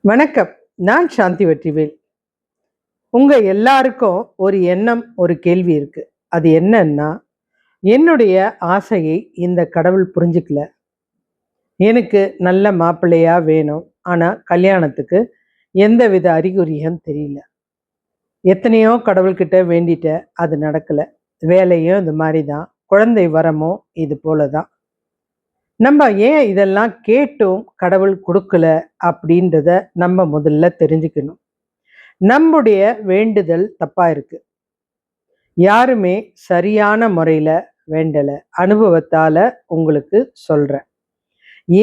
வணக்கம். நான் சாந்தி வெற்றிவேல். உங்க எல்லாருக்கும் ஒரு எண்ணம், ஒரு கேள்வி இருக்கு. அது என்னன்னா, என்னுடைய ஆசையை இந்த கடவுள் புரிஞ்சுக்கல. எனக்கு நல்ல மாப்பிள்ளையா வேணும். ஆனா கல்யாணத்துக்கு எந்தவித அறிகுறியும் தெரியல. எத்தனையோ கடவுள்கிட்ட வேண்டிட்டேன். அது நடக்கல. வேலையும் இது மாரி தான். குழந்தை வரமும் இது போல தான். நம்ம ஏன் இதெல்லாம் கேட்டும் கடவுள் குடுக்கல அப்படின்றத நம்ம முதல்ல தெரிஞ்சுக்கணும். நம்முடைய வேண்டுதல் தப்பா இருக்கு. யாருமே சரியான முறையில வேண்டல. அனுபவத்தால உங்களுக்கு சொல்றேன்.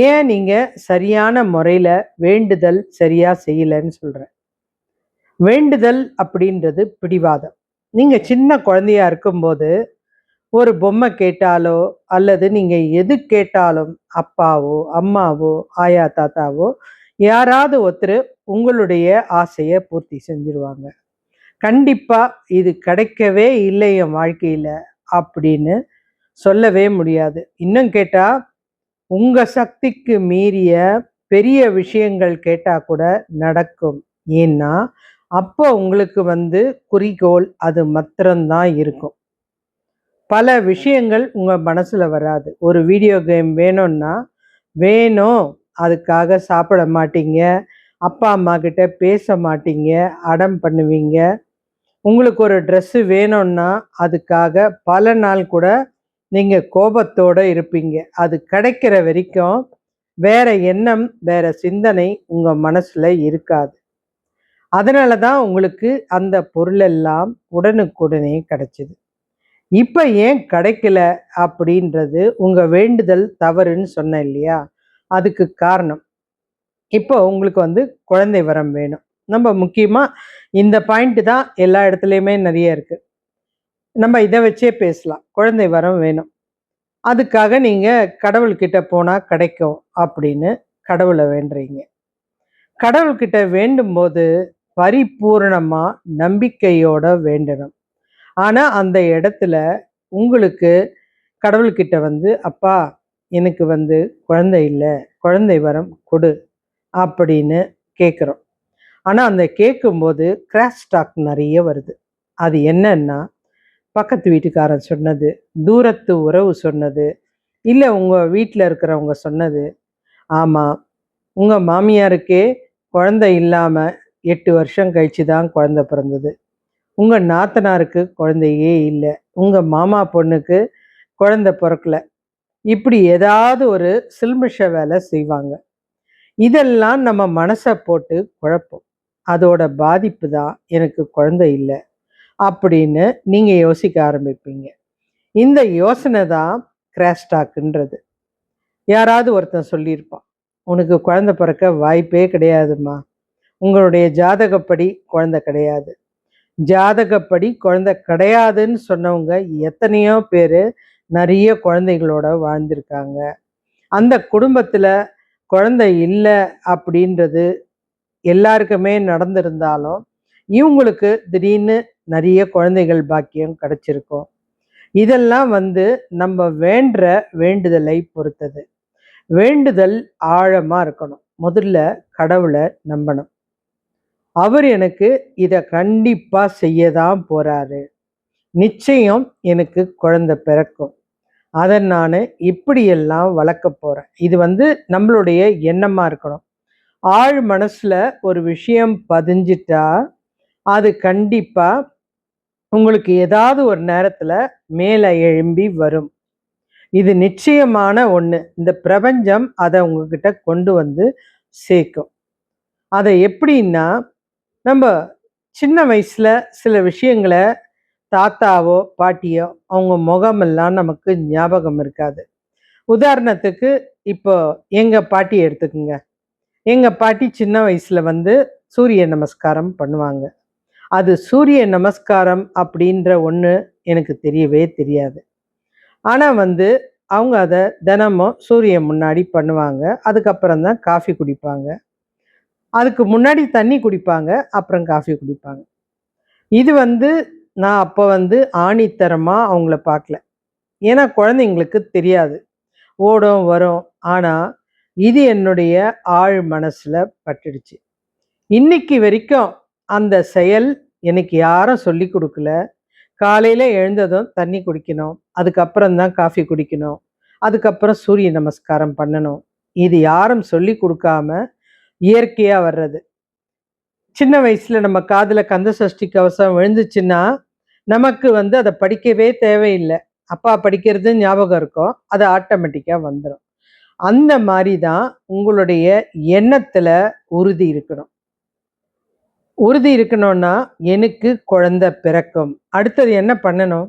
ஏன் நீங்க சரியான முறையில வேண்டுதல் சரியா செய்யலன்னு சொல்றேன். வேண்டுதல் அப்படின்றது பிடிவாதம். நீங்க சின்ன குழந்தையா இருக்கும்போது ஒரு பொம்மை கேட்டாலோ அல்லது நீங்க எது கேட்டாலும் அப்பாவோ அம்மாவோ ஆயா தாத்தாவோ யாராவது ஒருத்தர் உங்களுடைய ஆசையை பூர்த்தி செஞ்சிருவாங்க. கண்டிப்பா இது கிடைக்கவே இல்லை என் வாழ்க்கையில அப்படின்னு சொல்லவே முடியாது. இன்னும் கேட்டா உங்க சக்திக்கு மீறிய பெரிய விஷயங்கள் கேட்டா கூட நடக்கும். ஏன்னா அப்போ உங்களுக்கு குறிக்கோள் அது மாத்திரம்தான் இருக்கும். பல விஷயங்கள் உங்க மனசுல வராது. ஒரு வீடியோ கேம் வேணும்னா வேணும், அதுக்காக சாப்பிட மாட்டீங்க, அப்பா அம்மா கிட்ட பேச மாட்டீங்க, அடம் பண்ணுவீங்க. உங்களுக்கு ஒரு ட்ரெஸ்ஸு வேணும்னா அதுக்காக பல நாள் கூட நீங்க கோபத்தோட இருப்பீங்க. அது கிடைக்கிற வரைக்கும் வேற எண்ணம், வேற சிந்தனை உங்க மனசுல இருக்காது. அதனால தான் உங்களுக்கு அந்த பொருளெல்லாம் உடனுக்குடனே கிடைச்சது. இப்ப ஏன் கிடைக்கல அப்படின்றது உங்க வேண்டுதல் தவறுன்னு சொன்னேன் இல்லையா? அதுக்கு காரணம். இப்போ உங்களுக்கு குழந்தை வரம் வேணும். நம்ம முக்கியமா இந்த பாயிண்ட் தான் எல்லா இடத்துலயுமே நெறைய இருக்கு. நம்ம இத வச்சே பேசலாம். குழந்தை வரம் வேணும். அதுக்காக நீங்க கடவுள்கிட்ட போனா கிடைக்கும் அப்படின்னு கடவுள வேண்டுறீங்க. கடவுள்கிட்ட வேண்டும்போது பரிபூரணமா நம்பிக்கையோட வேண்டணும். ஆனா அந்த இடத்துல உங்களுக்கு கடவுள்கிட்ட அப்பா எனக்கு குழந்தை இல்ல, குழந்தை வரம் கொடு அப்படின்னு கேட்குறோம். ஆனா அந்த கேட்கும்போது கிராஸ் டாக் நெறைய வருது. அது என்னன்னா, பக்கத்து வீட்டுக்காரன் சொன்னது, தூரத்து உறவு சொன்னது, இல்ல உங்க வீட்ல இருக்கிறவங்க சொன்னது. ஆமா, உங்க மாமியாருக்கே குழந்தை இல்லாம 8 வருஷம் கழிச்சு தான் குழந்தை பிறந்தது. உங்க நாத்தனாருக்கு குழந்தையே இல்ல. உங்க மாமா பொண்ணுக்கு குழந்தை பொறக்கல. இப்படி ஏதாவது ஒரு சில்மிஷ வேலை செய்வாங்க. இதெல்லாம் நம்ம மனச போட்டு குழப்பும். அதோட பாதிப்பு தான் எனக்கு குழந்தை இல்ல அப்படின்னு நீங்க யோசிக்க ஆரம்பிப்பீங்க. இந்த யோசனை தான் கிராஷ் டாக்ன்றது. யாராவது ஒருத்தன் சொல்லியிருப்பான், உனக்கு குழந்தை பிறக்க வாய்ப்பே கிடையாதும்மா. உங்களுடைய ஜாதகப்படி குழந்தை கிடையாது. ஜாதகப்படி குழந்தை கிடையாதுன்னு சொன்னவங்க எத்தனையோ பேரு நிறைய குழந்தைகளோட வாழ்ந்திருக்காங்க. அந்த குடும்பத்துல குழந்தை இல்லை அப்படின்றது எல்லாருக்குமே நடந்திருந்தாலும் இவங்களுக்கு திடீர்னு நிறைய குழந்தைகள் பாக்கியம் கிடைச்சிருக்கும். இதெல்லாம் நம்ம வேண்டுற வேண்டுதலை பொறுத்தது. வேண்டுதல் ஆழமா இருக்கணும். முதல்ல கடவுளை நம்பணும். அவர் எனக்கு இதை கண்டிப்பா செய்யதான் போறாரு. நிச்சயம் எனக்கு குழந்தை பிறக்கும். அதை நான் இப்படியெல்லாம் வளர்க்க போறேன். இது நம்மளுடைய எண்ணமா இருக்கணும். ஆழ் மனசுல ஒரு விஷயம் பதிஞ்சிட்டா அது கண்டிப்பா உங்களுக்கு ஏதாவது ஒரு நேரத்துல மேல எழும்பி வரும். இது நிச்சயமான ஒண்ணு. இந்த பிரபஞ்சம் அதை உங்ககிட்ட கொண்டு சேர்க்கும். அதை எப்படின்னா, நம்ம சின்ன வயசுல சில விஷயங்களை தாத்தாவோ பாட்டியோ அவங்க முகமெல்லாம் நமக்கு ஞாபகம் இருக்காது. உதாரணத்துக்கு இப்போ எங்க பாட்டி எடுத்துக்குங்க. எங்க பாட்டி சின்ன வயசுல சூரிய நமஸ்காரம் பண்ணுவாங்க. அது சூரிய நமஸ்காரம் அப்படின்ற ஒண்ணு எனக்கு தெரியவே தெரியாது. ஆனா அவங்க அதை தினமும் சூரியன் முன்னாடி பண்ணுவாங்க. அதுக்கப்புறம் தான் காஃபி குடிப்பாங்க. அதுக்கு முன்னாடி தண்ணி குடிப்பாங்க, அப்புறம் காஃபி குடிப்பாங்க. இது நான் அப்போ ஆணித்தரமா அவங்கள பார்க்கல. ஏன்னா குழந்தைங்களுக்கு தெரியாது. ஓடும் வரும். ஆனா இது என்னுடைய ஆழ் மனசுல பட்டுடுச்சு. இன்னைக்கு வரைக்கும் அந்த செயல் எனக்கு யாரும் சொல்லி கொடுக்கல. காலையில எழுந்ததும் தண்ணி குடிக்கணும். அதுக்கப்புறம் தான் காஃபி குடிக்கணும். அதுக்கப்புறம் சூரிய நமஸ்காரம் பண்ணணும். இது யாரும் சொல்லி குடுக்காம இயற்கையா வர்றது. சின்ன வயசுல நம்ம காதுல கந்த சஷ்டி கவசம் விழுந்துச்சுன்னா, நமக்கு அத படிக்கவே தேவையில்ல. அப்பா படிக்கிறது ஞாபகம் இருக்கும். அது ஆட்டோமேட்டிக்கா வந்துரும். அந்த மாரி தான் உங்களுடைய எண்ணத்துல உறுதி இருக்கணும். உறுதி இருக்கணும்னா, எனக்கு குழந்தை பிறக்கும். அடுத்தது என்ன பண்ணணும்?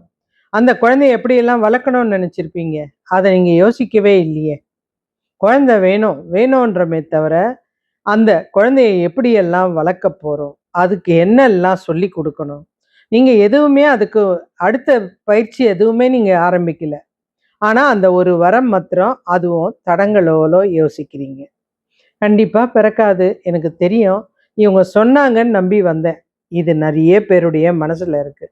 அந்த குழந்தைய எப்படியெல்லாம் வளர்க்கணும்னு நெனச்சிருப்பீங்க? அத நீங்க யோசிக்கவே இல்லையே! குழந்தை வேணும், வேணுன்றோமே தவிர, அந்த குழந்தைய எப்படியெல்லாம் வளர்க்கப் போறோம்? அதுக்கு என்னெல்லாம் சொல்லிக் குடுக்கணும்? நீங்க எதுவுமே அதுக்கு அடுத்த பயிற்சி எதுவுமே நீங்க ஆரம்பிக்கல. ஆனா, அந்த ஒரு வரம் மாத்திரம் அதுவும் தடங்களோல யோசிக்கிறீங்க. கண்டிப்பா பிறக்காது. எனக்கு தெரியும். இவங்க சொன்னாங்கன்னு நம்பி வந்தேன். இது நெறைய பேருடைய மனசுல இருக்கு.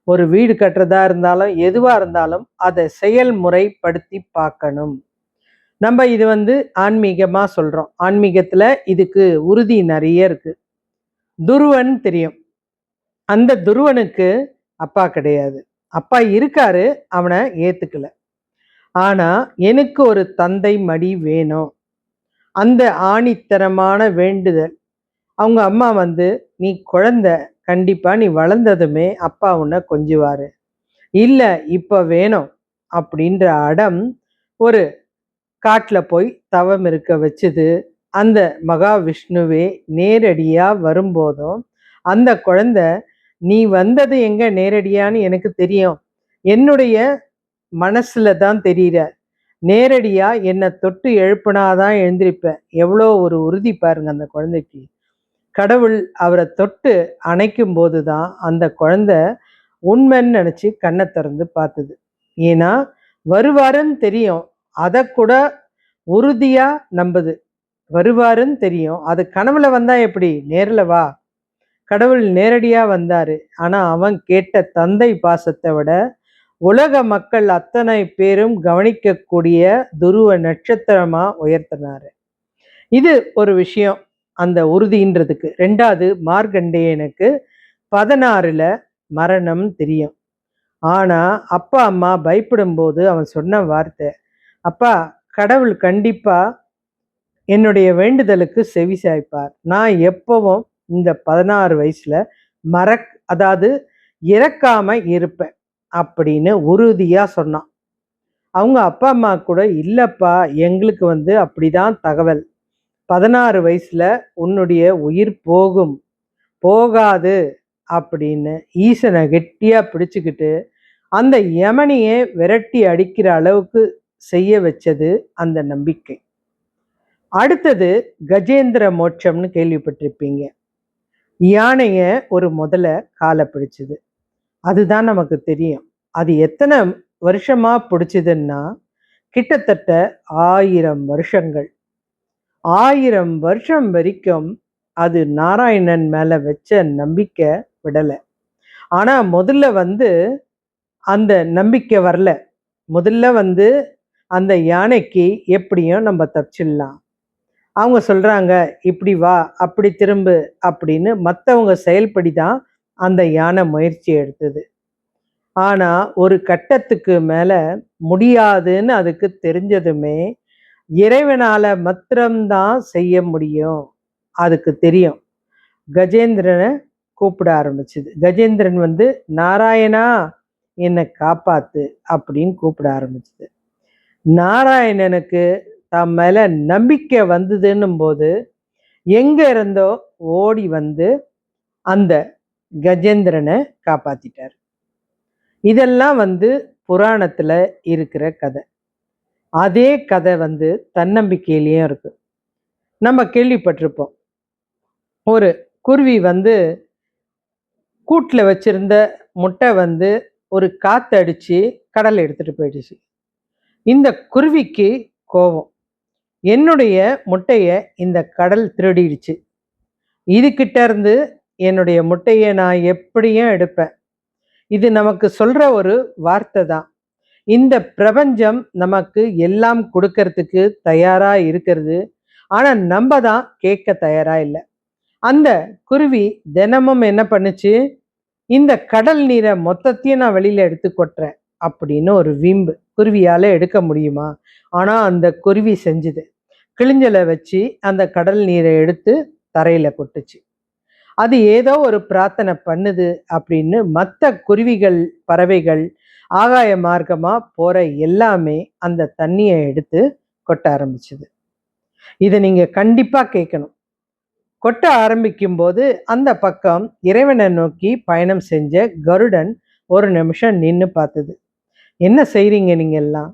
ஒரு வீடு கட்டுறதா இருந்தாலும், எதுவா இருந்தாலும் அத செயல்முறைப்படுத்தி பார்க்கணும். நம்ம இது ஆன்மீகமா சொல்றோம். ஆன்மீகத்துல இதுக்கு உறுதி நெறைய இருக்கு. துருவன் தெரியும். அந்த துருவனுக்கு அப்பா கிடையாது. அப்பா இருக்காரு. அவன ஏத்துக்கல. ஆனா, எனக்கு ஒரு தந்தை மடி வேணும். அந்த ஆணித்தரமான வேண்டுதல். அவங்க அம்மா "நீ குழந்தை. கண்டிப்பா நீ வளர்ந்ததுமே அப்பா உன்ன கொஞ்சுவாரு. இல்ல இப்ப வேணும்." அப்படின்ற அடம் ஒரு காட்டுல போய் தவம் இருக்க வச்சது. அந்த மகாவிஷ்ணுவே நேரடியா வரும்போதும், அந்த குழந்தை, "நீ வந்தது எங்க நேரடியான்னு எனக்கு தெரியும். என்னுடைய மனசுல தான் தெரியிற. நேரடியா என்ன தொட்டு எழுப்புனா தான் எழுந்திரிப்பேன்." எவ்வளோ ஒரு உறுதி பாருங்க அந்த குழந்தைக்கு. கடவுள் அவர தொட்டு அணைக்கும்போது தான் அந்த குழந்தை உண்மைன்னு நெனச்சு கண்ண திறந்து பார்த்தது. ஏன்னா, வருவாருன்னு தெரியும். அதக்கூட உறுதியா நம்புது. வருவாருன்னு தெரியும். அது கனவுல வந்தா எப்படி? நேர்ல வா. கடவுள் நேரடியா வந்தாரு. ஆனா, அவன் கேட்ட தந்தை பாசத்த விட, உலக மக்கள் அத்தனை பேரும் கவனிக்கக்கூடிய துருவ நட்சத்திரமா உயர்த்தினாரு. இது ஒரு விஷயம். அந்த உறுதின்றதுக்கு. 2வது மார்க்கண்டேயனுக்கு 16ல மரணம் தெரியும். ஆனா, அப்பா, அம்மா பயப்படும்போது அவன் சொன்ன வார்த்தை, "அப்பா, கடவுள் கண்டிப்பா என்னுடைய வேண்டுதலுக்கு செவி சாய்ப்பார். நான் எப்பவும் இந்த 16 வயசுல அதாவது இறக்காம இருப்பேன்." அப்படின்னு உறுதியா சொன்னான். அவங்க அப்பா, அம்மா கூட, "இல்லப்பா, எங்களுக்கு அப்படிதான் தகவல். 16 வயசுல உன்னுடைய உயிர் போகும். போகாது." அப்படின்னு ஈசனை கெட்டியா பிடிச்சுக்கிட்டு, அந்த யமனையே விரட்டி அடிக்கிற அளவுக்கு செய்ய வச்சது அந்த நம்பிக்கை. அடுத்தது கஜேந்திர மோட்சம்னு கேள்விப்பட்டிருப்பீங்க. யானைய ஒரு முதல கால பிடிச்சது. அதுதான் நமக்கு தெரியும். அது எத்தனை வருஷமா பிடிச்சதுன்னா, கிட்டத்தட்ட 1000 வருஷங்கள். 1000 வருஷம் வரைக்கும் அது நாராயணன் மேல வச்ச நம்பிக்கை விடல. ஆனா முதல்ல அந்த நம்பிக்கை வரல. முதல்ல அந்த யானைக்கு எப்படியும் நம்ம தப்பிச்சிடலாம். அவங்க சொல்றாங்க, "இப்படி வா, அப்படி திரும்பு." அப்படின்னு மத்தவங்க செயல்படி தான் அந்த யானை முயற்சி எடுத்தது. ஆனா ஒரு கட்டத்துக்கு மேல முடியாதுன்னு அதுக்கு தெரிஞ்சதுமே, இறைவனால மாத்திரம் தான் செய்ய முடியும். அதுக்கு தெரியும். கஜேந்திரன கூப்பிட ஆரம்பிச்சது. கஜேந்திரன் "நாராயணா, என்ன காப்பாத்து." அப்படின்னு கூப்பிட ஆரம்பிச்சது. நாராயணனுக்கு தம் மேல நம்பிக்கை வந்ததுன்னும்போது, எங்க இருந்தோ ஓடி அந்த கஜேந்திரன காப்பாத்திட்டார். இதெல்லாம் புராணத்துல இருக்கிற கதை. அதே கதை தன்னம்பிக்கையிலயும் இருக்கு. நம்ம கேள்விப்பட்டிருப்போம். ஒரு குருவி கூட்டுல வச்சிருந்த முட்டை ஒரு காத்து அடிச்சு கடல்ல எடுத்துட்டு போயிடுச்சு. இந்த குருவிக்கு கோவம். என்னுடைய முட்டைய இந்த கடல் திருடிடுச்சு. இதுகிட்ட இருந்து என்னுடைய முட்டைய நான் எப்படியும் எடுப்பேன். இது நமக்கு சொல்ற ஒரு வார்த்தை தான். இந்த பிரபஞ்சம் நமக்கு எல்லாம் கொடுக்கறதுக்கு தயாரா இருக்கிறது. ஆனா நம்ம தான் கேட்க தயாரா இல்ல. அந்த குருவி தினமும் என்ன பண்ணுச்சு, இந்த கடல் நீரை மொத்தத்தையும் நான் வெளியில எடுத்து கொட்டுறேன் அப்படின்னு ஒரு வீம்பு. குருவியால எடுக்க முடியுமா? ஆனா அந்த குருவி செஞ்சுது. கிளிஞ்சலை வச்சு அந்த கடல் நீரை எடுத்து தரையில கொட்டுச்சு. அது ஏதோ ஒரு பிரார்த்தனை பண்ணுது அப்படின்னு மற்ற குருவிகள், பறவைகள், ஆகாய மார்க்கமா போற எல்லாமே அந்த தண்ணியை எடுத்து கொட்ட ஆரம்பிச்சுது. இதை நீங்க கண்டிப்பா கேட்கணும். கொட்ட ஆரம்பிக்கும் போது அந்த பக்கம் இறைவனை நோக்கி பயணம் செஞ்ச கருடன் ஒரு நிமிஷம் நின்று பார்த்தது. என்ன செய்றீங்க நீங்க எல்லாம்?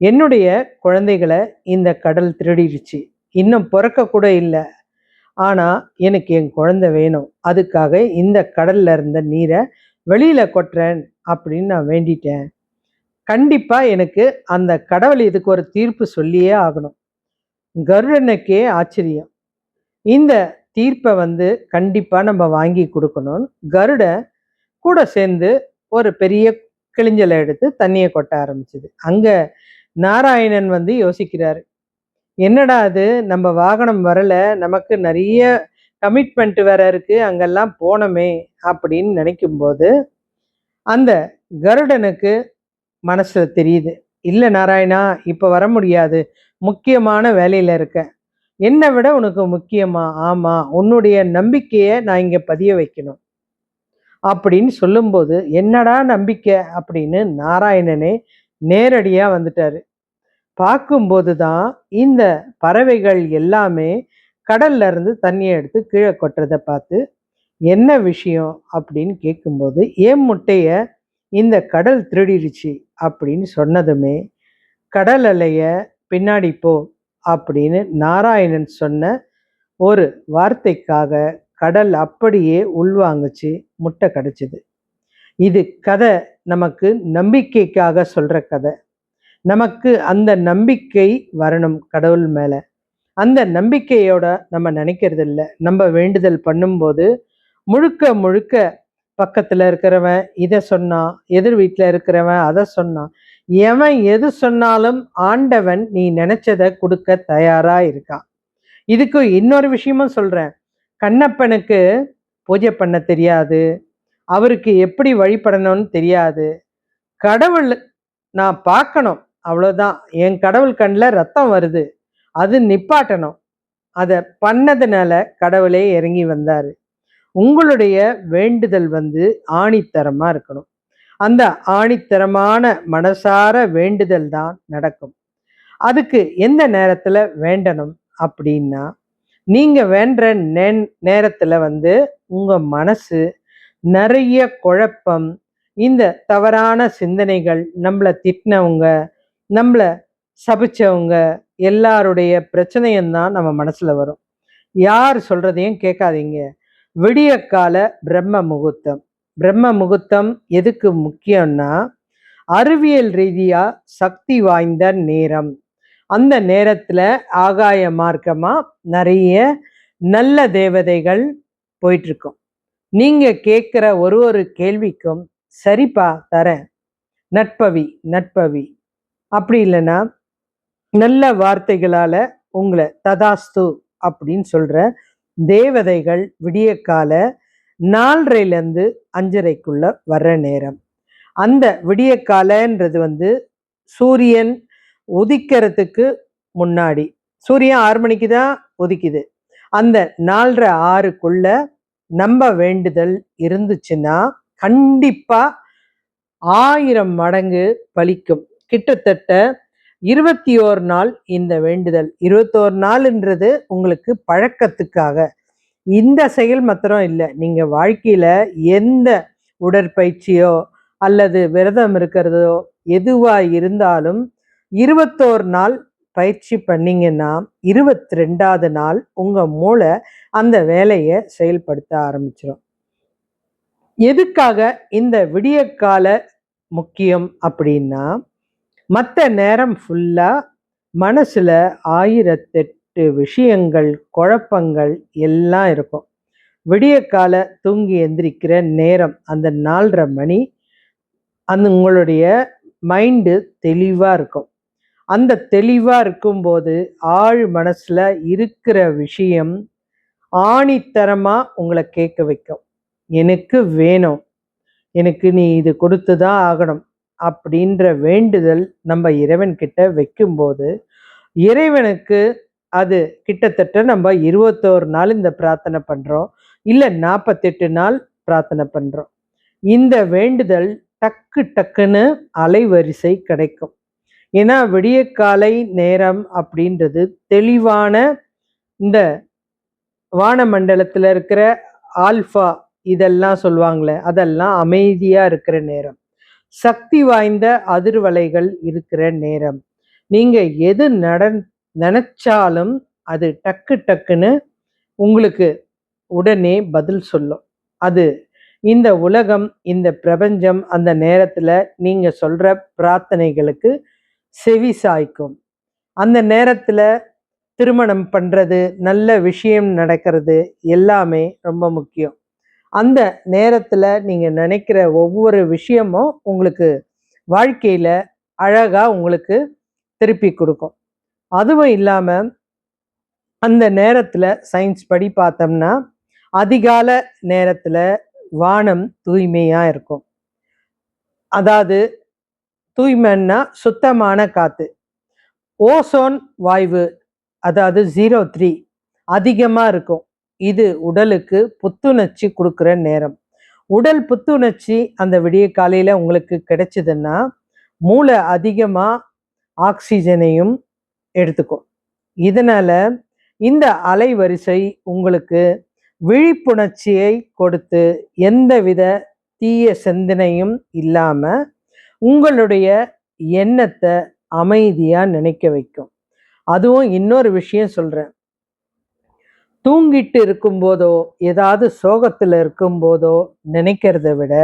என்னுடைய குழந்தைகளை இந்த கடல் திருடிடுச்சு. இன்னும் பிறக்க கூட இல்லை. ஆனா எனக்கு என் குழந்தை வேணும். அதுக்காக இந்த கடல்ல இருந்த நீரை வெளியில கொட்டுறேன் அப்படின்னு நான் வேண்டிட்டேன். கண்டிப்பா எனக்கு அந்த கடவுள் இதுக்கு ஒரு தீர்ப்பு சொல்லியே ஆகணும். கருடனுக்கே ஆச்சரியம். இந்த தீர்ப்பை கண்டிப்பா நம்ம வாங்கி கொடுக்கணும்னு கருட கூட சேர்ந்து ஒரு பெரிய கிளிஞ்சலை எடுத்து தண்ணியை கொட்ட ஆரம்பிச்சது. அங்க நாராயணன் யோசிக்கிறாரு. என்னடா அது, நம்ம வாகனம் வரல, நமக்கு நிறைய கமிட்மெண்ட் வேற இருக்கு, அங்கெல்லாம் போனோமே அப்படின்னு நினைக்கும்போது அந்த கருடனுக்கு மனசுல தெரியுது, இல்லை நாராயணா, இப்ப வர முடியாது, முக்கியமான வேலையில இருக்க. என்னை விட உனக்கு முக்கியமா? ஆமா, உன்னுடைய நம்பிக்கையை நான் இங்க பதிய வைக்கணும் அப்படின்னு சொல்லும்போது, என்னடா நம்பிக்கை அப்படின்னு நாராயணனே நேரடியா வந்துட்டாரு. பார்க்கும்போது தான் இந்த பறவைகள் எல்லாமே கடல்ல இருந்து தண்ணியை எடுத்து கீழே கொட்டுறதை பார்த்து, என்ன விஷயம் அப்படின்னு கேட்கும்போது, ஏன் முட்டைய இந்த கடல் திருடிடுச்சு அப்படின்னு சொன்னதுமே, கடல் அலைய பின்னாடி போ அப்படின்னு நாராயணன் சொன்ன ஒரு வார்த்தைக்காக கடல் அப்படியே உள்வாங்குச்சு, முட்டை கிடைச்சிது. இது கதை நமக்கு நம்பிக்கைக்காக சொல்ற கதை. நமக்கு அந்த நம்பிக்கை வரணும் கடவுள் மேல. அந்த நம்பிக்கையோட நம்ம நினைக்கிறது இல்லை. நம்ம வேண்டுதல் பண்ணும்போது முழுக்க முழுக்க பக்கத்துல இருக்கிறவன் இதை சொன்னான், எதிர் வீட்டில் இருக்கிறவன் அதை சொன்னான், எவன் எது சொன்னாலும் ஆண்டவன் நீ நினைச்சதை கொடுக்க தயாரா இருக்கான். இதுக்கு இன்னொரு விஷயமும் சொல்றேன். கண்ணப்பனுக்கு பூஜை பண்ண தெரியாது, அவருக்கு எப்படி வழிபடணும்னு தெரியாது. கடவுள் நான் பார்க்கணும், அவ்வளோதான். என் கடவுள் கண்ணில் ரத்தம் வருது, அது நிப்பாட்டணும். அதை பண்ணதுனால கடவுளே இறங்கி வந்தார். உங்களுடைய வேண்டுதல் ஆணித்தரமா இருக்கணும். அந்த ஆணித்தரமான மனசார வேண்டுதல் தான் நடக்கும். அதுக்கு எந்த நேரத்துல வேண்டணும் அப்படின்னா, நீங்க வேண்ட நேரத்துல உங்க மனசு நிறைய குழப்பம், இந்த தவறான சிந்தனைகள், நம்மளை திட்டினவங்க, நம்மளை சபிச்சவங்க எல்லாருடைய பிரச்சனையும் தான் நம்ம மனசுல வரும். யார் சொல்றதையும் கேட்காதீங்க. விடிய கால பிரம்ம முகூர்த்தம். பிரம்ம முகூர்த்தம் எதுக்கு முக்கியம்னா, அறிவியல் ரீதியா சக்தி வாய்ந்த நேரம். அந்த நேரத்துல ஆகாய மார்க்கமா நிறைய நல்ல தேவதைகள் போயிட்டு இருக்கும். நீங்க கேட்கிற ஒரு ஒரு கேள்விக்கும் சரிப்பா தரேன், நட்பவி நட்பவி, அப்படி இல்லைன்னா நல்ல வார்த்தைகளால உங்களை ததாஸ்து அப்படின்னு சொல்ற தேவதைகள் விடிய கால 4:30 5:30 வர்ற நேரம். அந்த விடிய காலன்றது சூரியன் உதிக்கிறதுக்கு முன்னாடி. சூரியன் 6 மணிக்கு தான் உதிக்குது. அந்த 4:30 6க்குள்ள நம்ம வேண்டுதல் இருந்துச்சுன்னா கண்டிப்பா 1000 மடங்கு பலிக்கும். கிட்டத்தட்ட 21 நாள் இந்த வேண்டுதல். 21 நாள்ன்றது உங்களுக்கு பழக்கத்துக்காக. இந்த செயல் மாத்திரம் இல்லை, நீங்க வாழ்க்கையில எந்த உடற்பயிற்சியோ அல்லது விரதம் இருக்கிறதோ எதுவா இருந்தாலும் 21 நாள் பயிற்சி பண்ணீங்கன்னா 22வது நாள் உங்க மூளை அந்த வேலையை செயல்படுத்த ஆரம்பிச்சிடும். எதுக்காக இந்த விடிய கால முக்கியம் அப்படின்னா, மற்ற நேரம் ஃபுல்லா மனசுல 1008 விஷயங்கள், குழப்பங்கள் எல்லாம் இருக்கும். விடிய கால தூங்கி எந்திரிக்கிற நேரம் அந்த 4:30 மணி, அந்த உங்களுடைய மைண்டு தெளிவா இருக்கும். அந்த தெளிவா இருக்கும்போது ஆழ் மனசுல இருக்கிற விஷயம் ஆணித்தரமா உங்களை கேட்க வைக்கும். எனக்கு வேணும், எனக்கு நீ இது கொடுத்து தான் ஆகணும் அப்படின்ற வேண்டுதல் நம்ம இறைவன்கிட்ட வைக்கும்போது, இறைவனுக்கு அது கிட்டத்தட்ட நம்ம 21 நாள் இந்த பிரார்த்தனை பண்றோம். இல்ல 48 நாள் பிரார்த்தனை பண்றோம். இந்த வேண்டுதல் டக்கு டக்குன்னு அலைவரிசை கிடைக்கும். ஏன்னா விடியற்காலை நேரம் அப்படின்றது தெளிவான இந்த வானமண்டலத்துல இருக்கிற ஆல்ஃபா இதெல்லாம் சொல்லுவாங்களே, அதெல்லாம் அமைதியா இருக்கிற நேரம். சக்தி வாய்ந்த அதிர்வலைகள் இருக்கிற நேரம். நீங்க எது நினைச்சாலும் அது டக்கு டக்குன்னு உங்களுக்கு உடனே பதில் சொல்லும். அது இந்த உலகம், இந்த பிரபஞ்சம் அந்த நேரத்துல நீங்க சொல்ற பிரார்த்தனைகளுக்கு செவி சாய்க்கும். அந்த நேரத்துல திருமணம் பண்றது, நல்ல விஷயம் நடக்கிறது எல்லாமே ரொம்ப முக்கியம். அந்த நேரத்துல நீங்க நினைக்கிற ஒவ்வொரு விஷயமும் உங்களுக்கு வாழ்க்கையில அழகா உங்களுக்கு திருப்பி கொடுக்கும். அதுவும் இல்லாம அந்த நேரத்துல சயின்ஸ் படி பார்த்தோம்னா, அதிகால நேரத்துல வானம் தூய்மையா இருக்கும். அதாவது தூய்மைன்னா சுத்தமான காத்து. ஓசோன் வாயு அதாவது 03 அதிகமா இருக்கும். இது உடலுக்கு புத்துணர்ச்சி கொடுக்குற நேரம். உடல் புத்துணர்ச்சி அந்த விடிய காலையில உங்களுக்கு கிடைச்சதுன்னா, மூளை அதிகமா ஆக்சிஜனையும் எடுத்துக்கும். இதனால இந்த அலைவரிசை உங்களுக்கு விழிப்புணர்ச்சியை கொடுத்து எந்தவித தீய சிந்தனையும் இல்லாம உங்களுடைய எண்ணத்தை அமைதியா நினைக்க வைக்கும். அதுவும் இன்னொரு விஷயம் சொல்றேன். தூங்கிட்டு இருக்கும்போதோ ஏதாவது சோகத்துல இருக்கும்போதோ நினைக்கிறத விட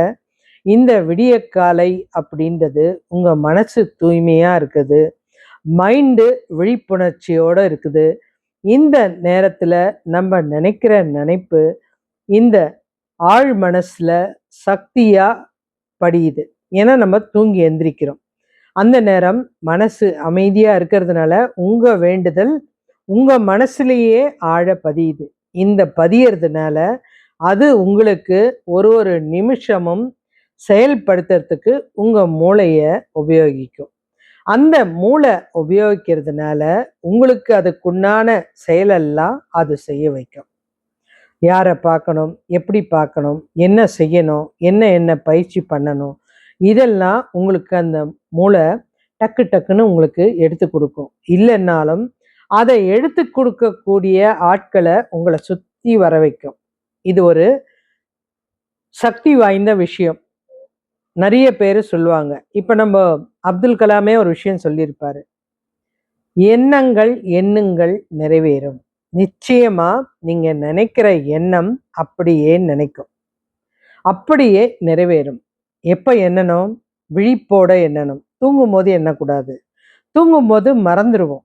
இந்த விடியற்காலை அப்படின்றது உங்க மனசு தூய்மையா இருக்குது, மைண்டு விழிப்புணர்ச்சியோட இருக்குது. இந்த நேரத்துல நம்ம நினைக்கிற நினைப்பு இந்த ஆழ் மனசுல சக்தியா படியுது. ஏன்னா நம்ம தூங்கி எந்திரிக்கிறோம். அந்த நேரம் மனசு அமைதியா இருக்கிறதுனால உங்க வேண்டுதல் உங்க மனசுலயே ஆழ பதியுது. இந்த பதியறதுனால அது உங்களுக்கு ஒரு ஒரு நிமிஷமும் செயல்படுத்துறதுக்கு உங்க மூளைய உபயோகிக்கும். அந்த மூளை உபயோகிக்கிறதுனால உங்களுக்கு அதுக்குண்டான செயலெல்லாம் அது செய்ய வைக்கும். யாரை பார்க்கணும், எப்படி பார்க்கணும், என்ன செய்யணும், என்ன பயிற்சி பண்ணணும், இதெல்லாம் உங்களுக்கு அந்த மூளை டக்கு டக்குன்னு உங்களுக்கு எடுத்து கொடுக்கும். இல்லைன்னாலும் அதை எடுத்து கொடுக்கக்கூடிய ஆட்களை உங்களை சுற்றி வர வைக்கும். இது ஒரு சக்தி வாய்ந்த விஷயம். நிறைய பேர் சொல்லுவாங்க. இப்போ நம்ம அப்துல் கலாமே ஒரு விஷயம் சொல்லியிருப்பாரு. எண்ணங்கள் எண்ணுங்கள் நிறைவேறும். நிச்சயமா நீங்க நினைக்கிற எண்ணம் அப்படியே நினைக்கும், அப்படியே நிறைவேறும். எப்ப எண்ணணும்? விழிப்போட எண்ணணும். தூங்கும் போது எண்ணக்கூடாது. தூங்கும் போது மறந்துடுவோம்.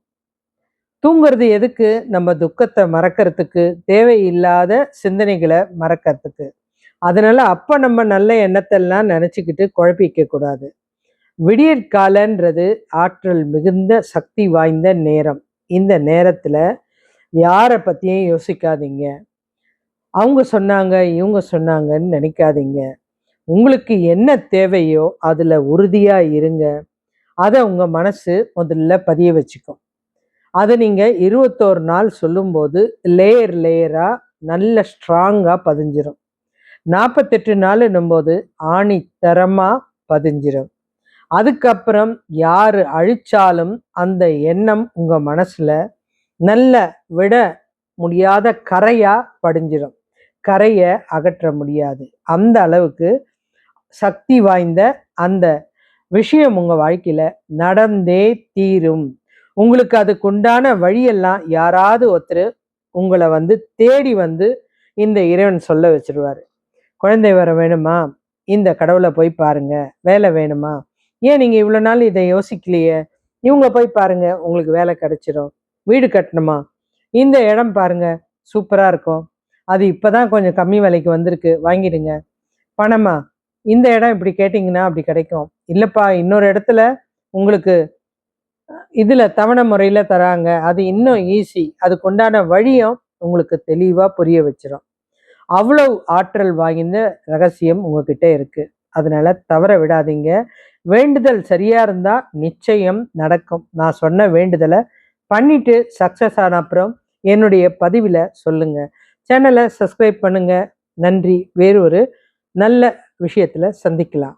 தூங்குறது எதுக்கு? நம்ம துக்கத்தை மறக்கிறதுக்கு, தேவையில்லாத சிந்தனைகளை மறக்கிறதுக்கு. அதனால அப்ப நம்ம நல்ல எண்ணத்தெல்லாம் நினைச்சுக்கிட்டு குழப்பிக்க கூடாது. விடியற்காலன்றது ஆற்றல் மிகுந்த சக்தி வாய்ந்த நேரம். இந்த நேரத்துல யாரை பத்தியும் யோசிக்காதீங்க. அவங்க சொன்னாங்க, இவங்க சொன்னாங்கன்னு நினைக்காதீங்க. உங்களுக்கு என்ன தேவையோ அதுல உறுதியா இருங்க. அதை உங்க மனசு முதல்ல பதிய வச்சுக்கும். அதை நீங்க 21 நாள் சொல்லும்போது லேயர் லேயரா நல்ல ஸ்ட்ராங்கா பதிஞ்சிரும். 48 நாளுன்னும் போது ஆணித்தரமா பதிஞ்சிரும். அதுக்கப்புறம் யாரு அழிச்சாலும் அந்த எண்ணம் உங்க மனசுல நல்ல விட முடியாத கரையா படிஞ்சிடும். கரையை அகற்ற முடியாது. அந்த அளவுக்கு சக்தி வாய்ந்த அந்த விஷயம் உங்க வாழ்க்கையில நடந்தே தீரும். உங்களுக்கு அதுக்குண்டான வழியெல்லாம் யாராவது ஒருத்தர் உங்களை தேடி இந்த இறைவன் சொல்ல வச்சிருவாரு. குழந்தை வர வேணுமா? இந்த கடவுளை போய் பாருங்க. வேலை வேணுமா? ஏன் நீங்க இவ்வளவு நாள் இதை யோசிக்கலையே? இவங்க போய் பாருங்க, உங்களுக்கு வேலை கிடைச்சிடும். வீடு கட்டணுமா? இந்த இடம் பாருங்க, சூப்பரா இருக்கும். அது இப்பதான் கொஞ்சம் கம்மி விலைக்கு வந்திருக்கு, வாங்கிடுங்க. பணமா? இந்த இடம் இப்படி கேட்டீங்கன்னா அப்படி கிடைக்கும். இல்லப்பா, இன்னொரு இடத்துல உங்களுக்கு இதுல தவணை முறையில தராங்க, அது இன்னும் ஈஸி. அதுக்கு உண்டான வழியும் உங்களுக்கு தெளிவாக புரிய வச்சிடும். அவ்வளவு ஆற்றல் வாய்ந்த ரகசியம் உங்ககிட்ட இருக்கு. அதனால தவற விடாதீங்க. வேண்டுதல் சரியா இருந்தா நிச்சயம் நடக்கும். நான் சொன்ன வேண்டுதலை பண்ணிட்டு சக்சஸ் ஆன அப்புறம் என்னுடைய பதிவில் சொல்லுங்க. சேனலை சப்ஸ்கிரைப் பண்ணுங்க. நன்றி. வேறு ஒரு நல்ல விஷயத்துல சந்திக்கலாம்.